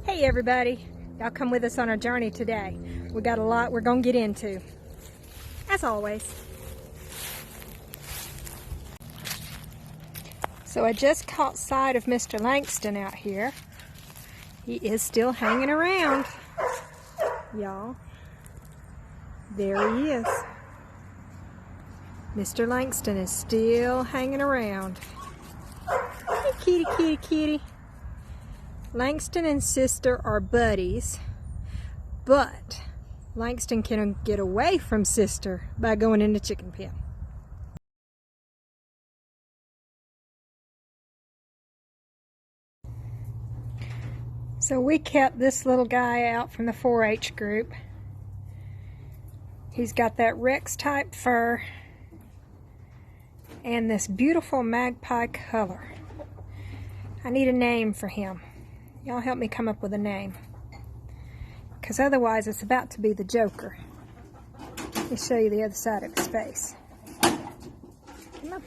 Hey everybody, y'all come with us on our journey today. We got a lot we're gonna get into, as always. So I just caught sight of Mr. Langston out here. He is still hanging around, y'all. There he is. Mr. Langston is still hanging around. Hey kitty, kitty, kitty. Langston and sister are buddies, but Langston can get away from sister by going in the chicken pen. So we kept this little guy out from the 4-H group. He's got that Rex type fur and this beautiful magpie color. I need a name for him. Y'all help me come up with a name, because otherwise it's about to be the Joker. Let me show you the other side of his face. Come on.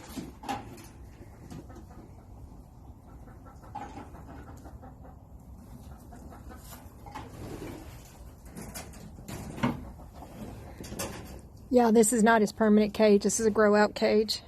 Yeah, this is not his permanent cage. This is a grow out cage.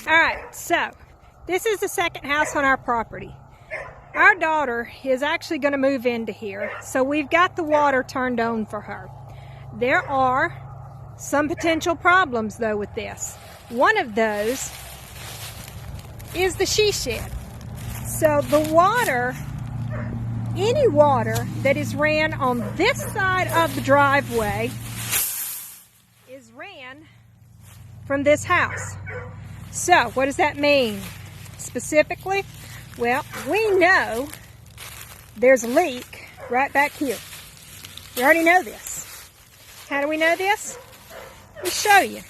Alright, so this is the second house on our property. Our daughter is actually going to move into here, so we've got the water turned on for her. There are some potential problems though with this. One of those is the she shed. So the water any water that is ran on this side of the driveway is ran from this house. So what does that mean specifically? Well, we know there's a leak right back here. We already know this. How do we know this? Let me show you.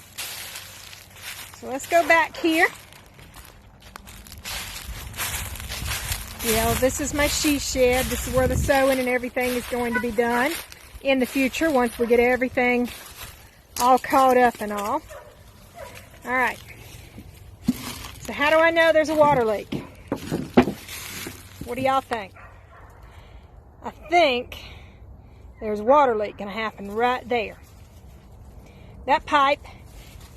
So let's go back here. Yeah, this is my she shed. This is where the sewing and everything is going to be done in the future once we get everything all caught up and all. All right. So how do I know there's a water leak? What do y'all think? I think there's a water leak going to happen right there. That pipe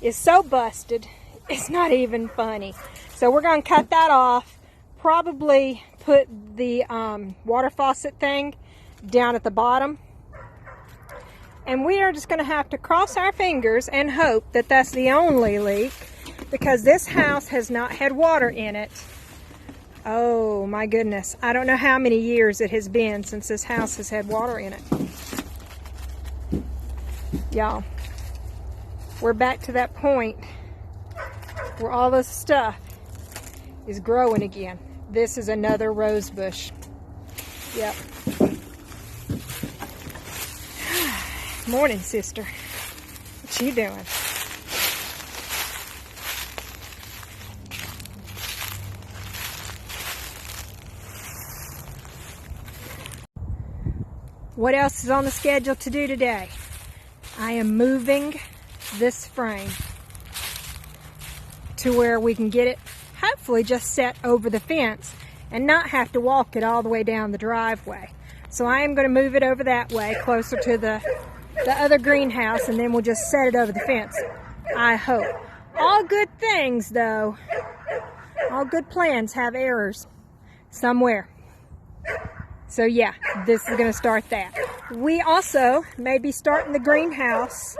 is so busted, it's not even funny. So we're going to cut that off, probably put the water faucet thing down at the bottom. And we are just going to have to cross our fingers and hope that that's the only leak, because this house has not had water in it. Oh my goodness. I don't know how many years it has been since this house has had water in it. Y'all, we're back to that point where all this stuff is growing again. This is another rose bush. Yep. Morning, sister. What you doing? What else is on the schedule to do today? I am moving this frame to where we can get it hopefully just set over the fence and not have to walk it all the way down the driveway. So I am going to move it over that way, closer to the other greenhouse, and then we'll just set it over the fence, I hope. All good things, though. All good plans have errors somewhere. So yeah, this is going to start that. We also may be starting the greenhouse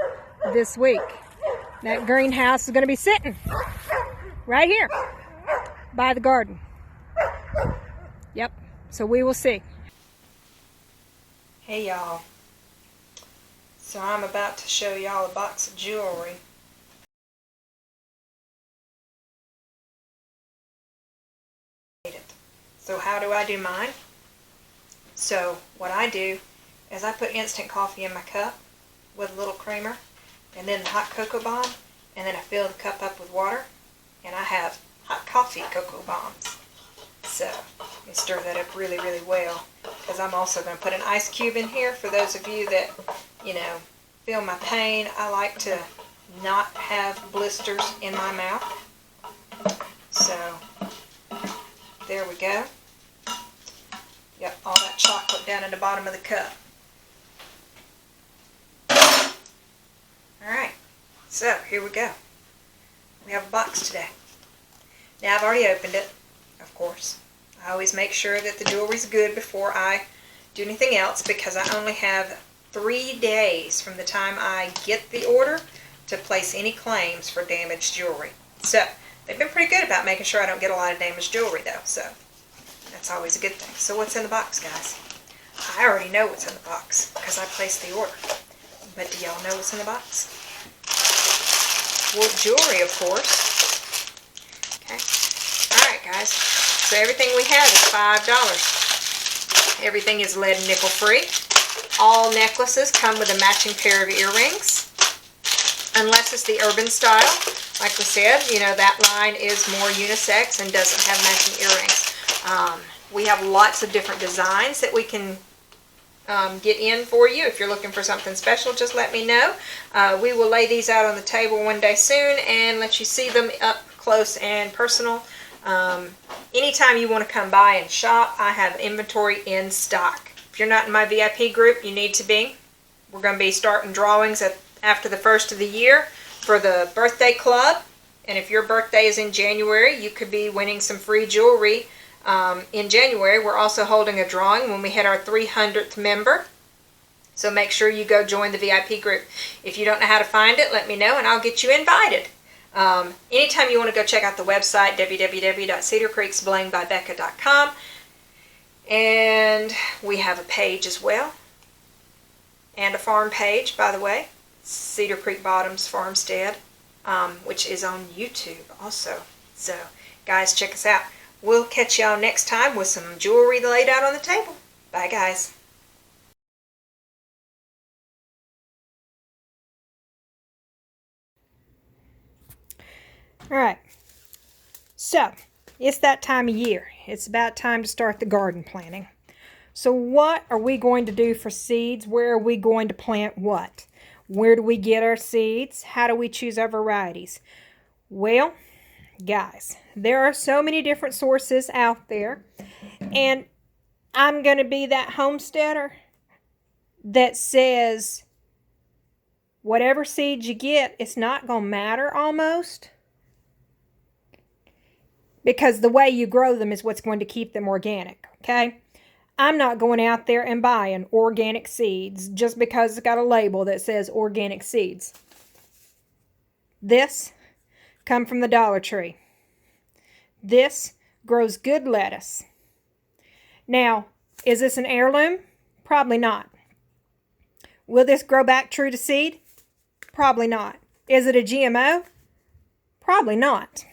this week. That greenhouse is going to be sitting right here by the garden. Yep, so we will see. Hey y'all. So I'm about to show y'all a box of jewelry. So how do I do mine? So what I do is I put instant coffee in my cup with a little creamer and then the hot cocoa bomb, and then I fill the cup up with water, and I have hot coffee cocoa bombs. So you stir that up really, really well, because I'm also going to put an ice cube in here for those of you that, you know, feel my pain. I like to not have blisters in my mouth. So there we go. Yep, all that chocolate down in the bottom of the cup. Alright, so here we go. We have a box today. Now I've already opened it, of course. I always make sure that the jewelry's good before I do anything else, because I only have 3 days from the time I get the order to place any claims for damaged jewelry. So they've been pretty good about making sure I don't get a lot of damaged jewelry though, so that's always a good thing. So what's in the box, guys? I already know what's in the box because I placed the order. But do y'all know what's in the box? Well, jewelry, of course. Okay. Alright, guys. So everything we have is $5. Everything is lead and nickel free. All necklaces come with a matching pair of earrings. Unless it's the urban style. Like we said, you know, that line is more unisex and doesn't have matching earrings. We have lots of different designs that we can get in for you. If you're looking for something special, just let me know. We will lay these out on the table one day soon and let you see them up close and personal. Anytime you want to come by and shop, I have inventory in stock. If you're not in my VIP group, you need to be. We're going to be starting drawings after the first of the year for the birthday club. And if your birthday is in January, you could be winning some free jewelry. In January, we're also holding a drawing when we hit our 300th member. So make sure you go join the VIP group. If you don't know how to find it, let me know and I'll get you invited. Anytime you want to go check out the website, www.cedarcreeksblingedbybecca.com. And we have a page as well. And a farm page, by the way. Cedar Creek Bottoms Farmstead, which is on YouTube also. So, guys, check us out. We'll catch y'all next time with some jewelry laid out on the table. Bye, guys. All right. So, it's that time of year. It's about time to start the garden planting. So what are we going to do for seeds? Where are we going to plant what? Where do we get our seeds? How do we choose our varieties? Well, guys, there are so many different sources out there. And I'm going to be that homesteader that says whatever seeds you get, it's not going to matter almost. Because the way you grow them is what's going to keep them organic, okay? I'm not going out there and buying organic seeds just because it's got a label that says organic seeds. This come from the Dollar Tree. This grows good lettuce. Now, is this an heirloom? Probably not. Will this grow back true to seed? Probably not. Is it a GMO? Probably not.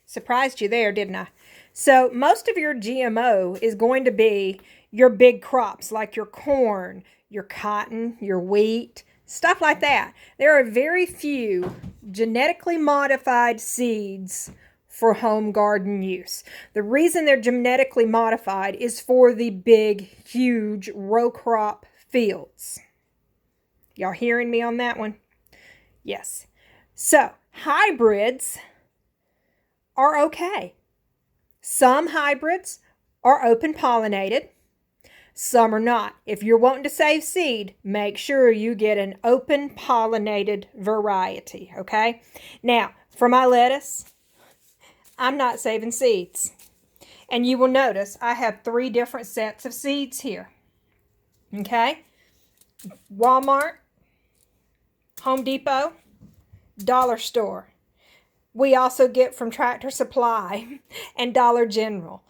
Surprised you there, didn't I? So most of your GMO is going to be your big crops like your corn, your cotton, your wheat, stuff like that. There are very few genetically modified seeds for home garden use. The reason they're genetically modified is for the big, huge row crop fields. Y'all hearing me on that one? Yes. So hybrids are okay. Some hybrids are open pollinated. Some are not. If you're wanting to save seed, make sure you get an open pollinated variety, okay? Now, for my lettuce, I'm not saving seeds. And you will notice I have 3 different sets of seeds here. Okay? Walmart, Home Depot, Dollar Store. We also get from Tractor Supply and Dollar General.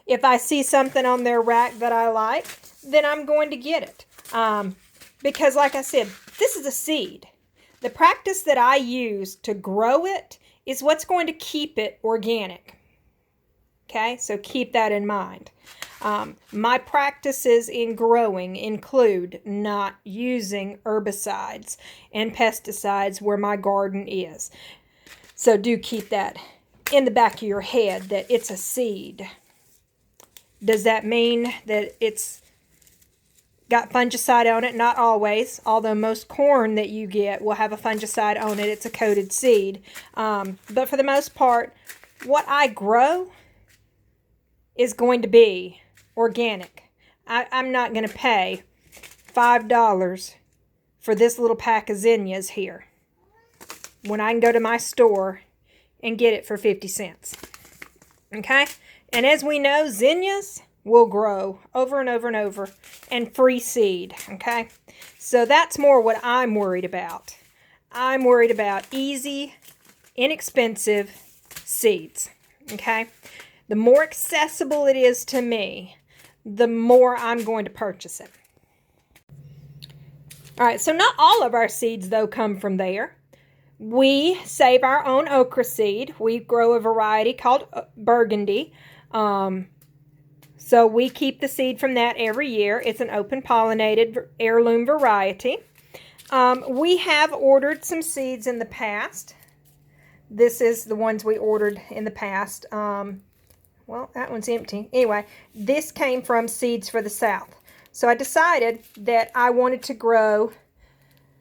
If I see something on their rack that I like, then I'm going to get it. Because like I said, this is a seed. The practice that I use to grow it is what's going to keep it organic. Okay, so keep that in mind. My practices in growing include not using herbicides and pesticides where my garden is. So do keep that in the back of your head that it's a seed. Does that mean that it's got fungicide on it? Not always, although most corn that you get will have a fungicide on it. It's a coated seed. But for the most part, what I grow is going to be organic. I'm not going to pay $5 for this little pack of zinnias here when I can go to my store and get it for 50 cents. Okay? And as we know, zinnias will grow over and over and over and free seed. Okay? So that's more what I'm worried about. I'm worried about easy, inexpensive seeds. Okay? The more accessible it is to me, the more I'm going to purchase it. All right, so not all of our seeds, though, come from there. We save our own okra seed. We grow a variety called Burgundy. So we keep the seed from that every year. It's an open pollinated heirloom variety. We have ordered some seeds in the past. This is the ones we ordered in the past. Well, that one's empty. Anyway, this came from Seeds for the South. So I decided that I wanted to grow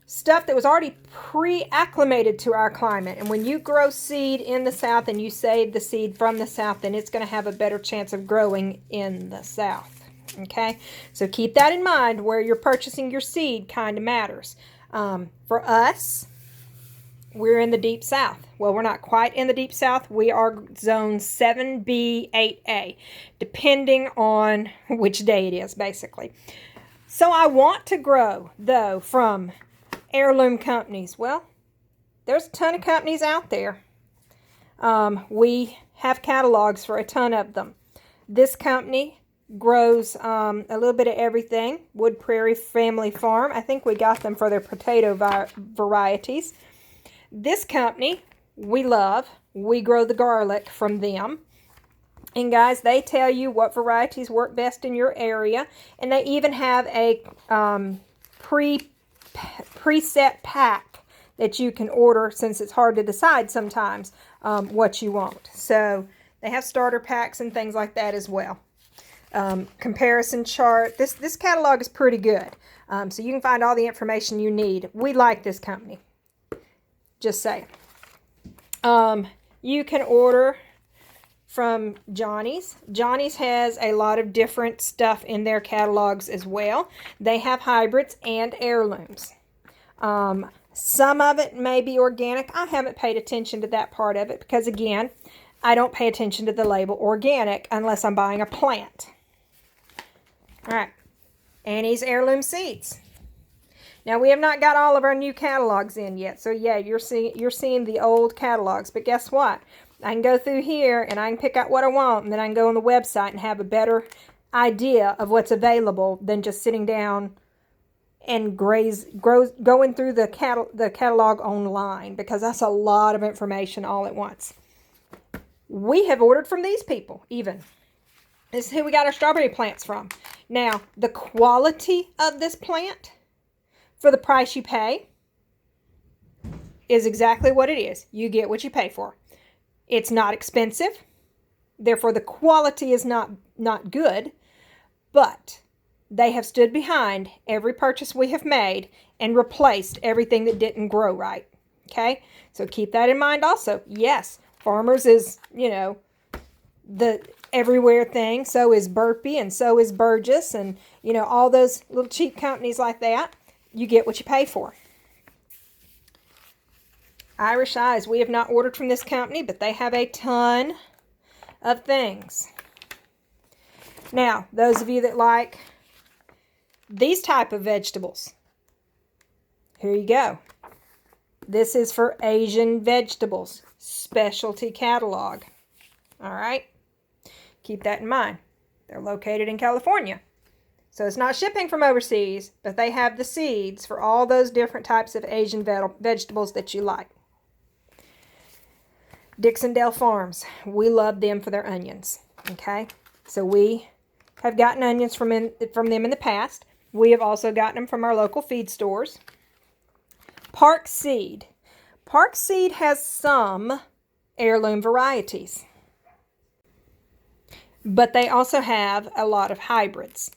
stuff that was already pre-acclimated to our climate. And when you grow seed in the South and you save the seed from the South, then it's going to have a better chance of growing in the South. Okay? So keep that in mind. Where you're purchasing your seed kind of matters. For us, we're in the Deep South. Well, we're not quite in the Deep South. We are zone 7B, 8A, depending on which day it is, basically. So I want to grow, though, from heirloom companies. Well, there's a ton of companies out there. We have catalogs for a ton of them. This company grows a little bit of everything. Wood Prairie Family Farm. I think we got them for their potato varieties. This company we love. We grow the garlic from them. And guys, they tell you what varieties work best in your area. And they even have a preset pack that you can order, since it's hard to decide sometimes what you want. So they have starter packs and things like that as well. Comparison chart. This catalog is pretty good. So you can find all the information you need. We like this company. Just saying. You can order from Johnny's. Johnny's has a lot of different stuff in their catalogs as well. They have hybrids and heirlooms. Some of it may be organic. I haven't paid attention to that part of it because, again, I don't pay attention to the label organic unless I'm buying a plant. All right, Annie's heirloom seeds. Now, we have not got all of our new catalogs in yet, so yeah, you're seeing the old catalogs. But guess what? I can go through here and I can pick out what I want, and then I can go on the website and have a better idea of what's available than just sitting down and going through the catalog online, because that's a lot of information all at once. We have ordered from these people even. This is who we got our strawberry plants from. Now, the quality of this plant for the price you pay is exactly what it is. You get what you pay for. It's not expensive. Therefore, the quality is not good. But they have stood behind every purchase we have made and replaced everything that didn't grow right. Okay? So keep that in mind also. Yes, Farmers is, the everywhere thing. So is Burpee, and so is Burgess, and, all those little cheap companies like that. You get what you pay for. Irish Eyes. We have not ordered from this company, but they have a ton of things. Now, those of you that like these type of vegetables, here you go. This is for Asian vegetables, specialty catalog. All right? Keep that in mind. They're located in California. So it's not shipping from overseas, but they have the seeds for all those different types of Asian vegetables that you like. Dixondale Farms. We love them for their onions. Okay? So we have gotten onions from them in the past. We have also gotten them from our local feed stores. Park Seed. Park Seed has some heirloom varieties, but they also have a lot of hybrids.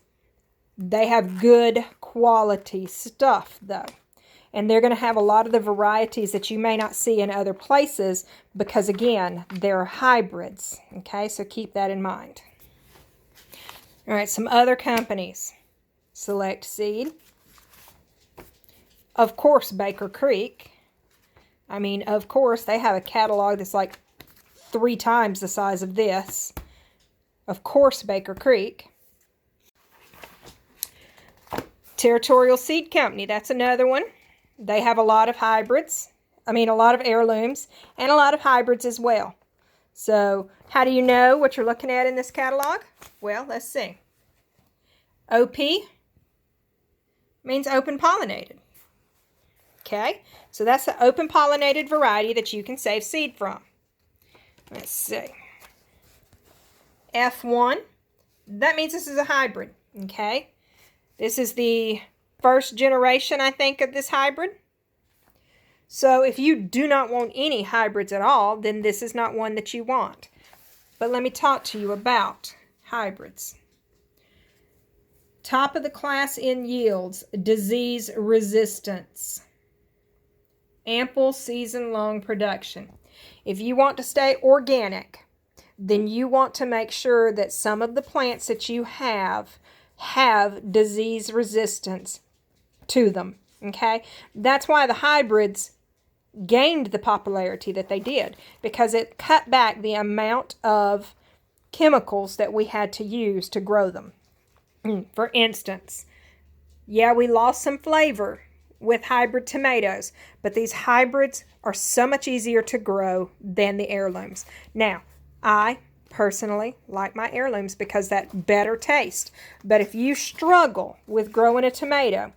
They have good quality stuff, though. And they're going to have a lot of the varieties that you may not see in other places because, again, they're hybrids. Okay, so keep that in mind. All right, some other companies. Select Seed. Of course, Baker Creek. I mean, of course, they have a catalog that's like 3 times the size of this. Of course, Baker Creek. Territorial Seed Company, that's another one. They have a lot of hybrids. A lot of heirlooms and a lot of hybrids as well. So, how do you know what you're looking at in this catalog? Well, let's see. OP means open pollinated. Okay, so that's the open pollinated variety that you can save seed from. Let's see. F1, that means this is a hybrid. Okay, this is the first generation, I think, of this hybrid. So if you do not want any hybrids at all, then this is not one that you want. But let me talk to you about hybrids. Top of the class in yields, disease resistance, ample season-long production. If you want to stay organic, then you want to make sure that some of the plants that you have disease resistance to them. Okay? That's why the hybrids gained the popularity that they did, because it cut back the amount of chemicals that we had to use to grow them. For instance, yeah, we lost some flavor with hybrid tomatoes, but these hybrids are so much easier to grow than the heirlooms. Now, I personally like my heirlooms because that better taste. But if you struggle with growing a tomato,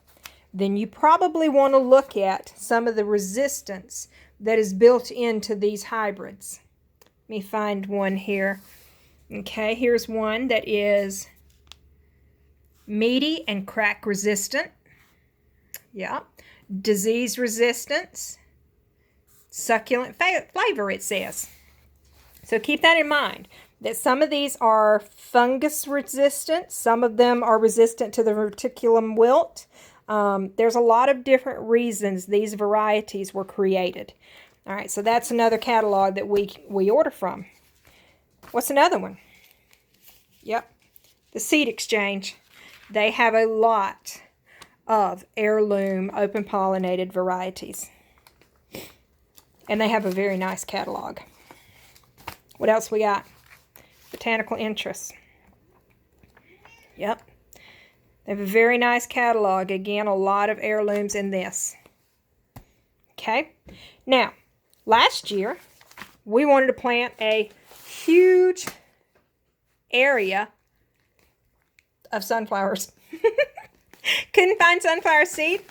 then you probably want to look at some of the resistance that is built into these hybrids. Let me find one here. Okay, here's one that is meaty and crack resistant. Yeah. Disease resistance. Succulent flavor, it says. So keep that in mind, that some of these are fungus resistant. Some of them are resistant to the reticulum wilt. There's a lot of different reasons these varieties were created. All right, so that's another catalog that we order from. What's another one? Yep, the Seed Exchange. They have a lot of heirloom open pollinated varieties. And they have a very nice catalog. What else we got? Botanical Interests. Yep. They have a very nice catalog. Again, a lot of heirlooms in this. Okay. Now, last year, we wanted to plant a huge area of sunflowers. Couldn't find sunflower seed.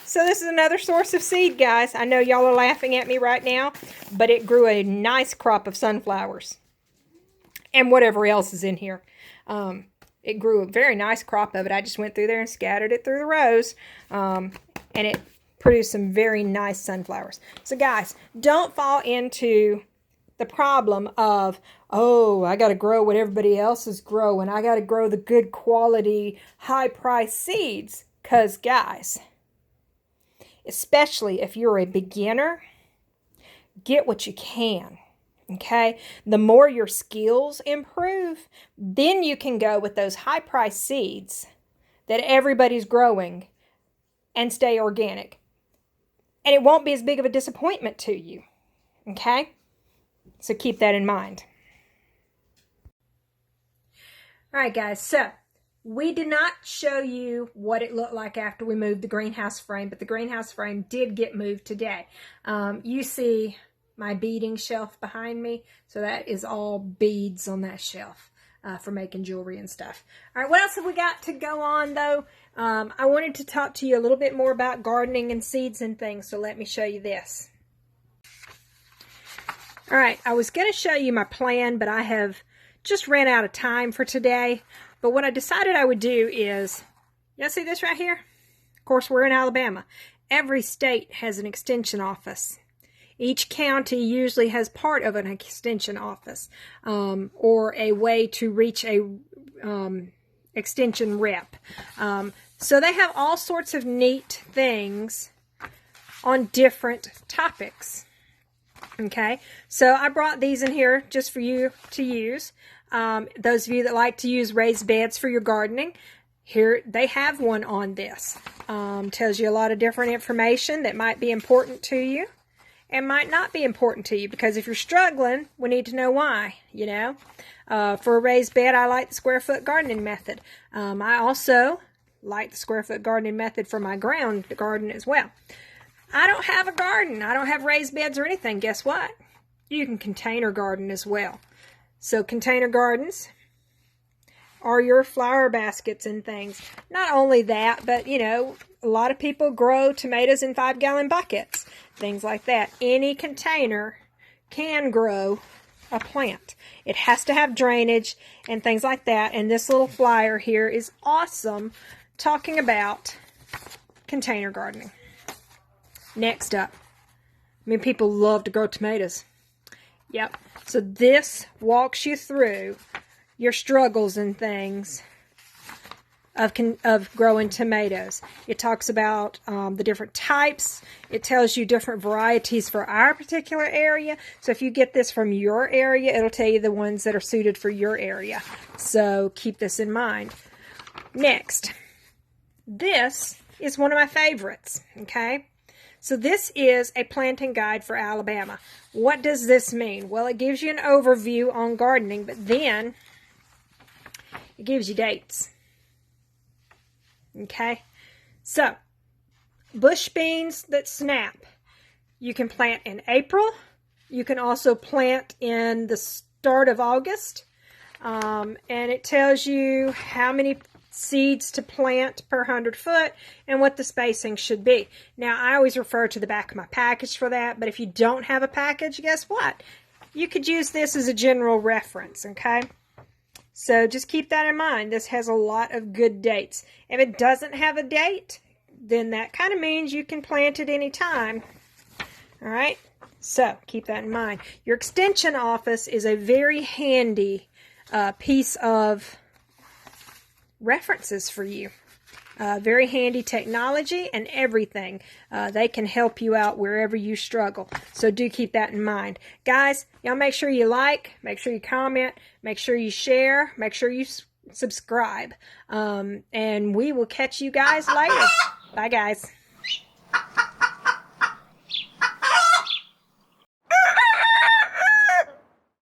So this is another source of seed, guys. I know y'all are laughing at me right now, but it grew a nice crop of sunflowers. And whatever else is in here. It grew a very nice crop of it. I just went through there and scattered it through the rows. And it produced some very nice sunflowers. So guys, don't fall into the problem of, oh, I got to grow what everybody else is growing. I got to grow the good quality, high-priced seeds. Because, guys, especially if you're a beginner, get what you can, okay? The more your skills improve, then you can go with those high-priced seeds that everybody's growing and stay organic. And it won't be as big of a disappointment to you, okay? So keep that in mind. All right, guys, so we did not show you what it looked like after we moved the greenhouse frame, but the greenhouse frame did get moved today. You see my beading shelf behind me, so that is all beads on that shelf for making jewelry and stuff. All right, what else have we got to go on, though? I wanted to talk to you a little bit more about gardening and seeds and things, so let me show you this. All right, I was going to show you my plan, but I have just ran out of time for today. But what I decided I would do is, y'all see this right here? Of course, we're in Alabama. Every state has an extension office. Each county usually has part of an extension office or a way to reach a extension rep. So they have all sorts of neat things on different topics. Okay, so I brought these in here just for you to use. Those of you that like to use raised beds for your gardening, here they have one on this. Tells you a lot of different information that might be important to you and might not be important to you, because if you're struggling, we need to know why, you know. For a raised bed, I like the square foot gardening method. I also like the square foot gardening method for my ground garden as well. I don't have a garden. I don't have raised beds or anything. Guess what? You can container garden as well. So container gardens are your flower baskets and things. Not only that, but, you know, a lot of people grow tomatoes in 5-gallon buckets. Things like that. Any container can grow a plant. It has to have drainage and things like that. And this little flyer here is awesome, talking about container gardening. Next up, I mean, people love to grow tomatoes. Yep. So this walks you through your struggles and things of growing tomatoes. It talks about the different types. It tells you different varieties for our particular area. So if you get this from your area, it'll tell you the ones that are suited for your area. So keep this in mind. Next, this is one of my favorites, okay? So this is a planting guide for Alabama. What does this mean? Well, it gives you an overview on gardening, but then it gives you dates. Okay? So, bush beans that snap, you can plant in April. You can also plant in the start of August. And it tells you how many seeds to plant per 100 foot and what the spacing should be. Now, I always refer to the back of my package for that, but if you don't have a package, guess what? You could use this as a general reference, okay? So just keep that in mind. This has a lot of good dates. If it doesn't have a date, then that kind of means you can plant it anytime. All right? So keep that in mind. Your extension office is a very handy piece of references for you. Very handy technology and everything. They can help you out wherever you struggle. So do keep that in mind. Guys, y'all make sure you like, make sure you comment, make sure you share, make sure you subscribe. And we will catch you guys later. Bye, guys.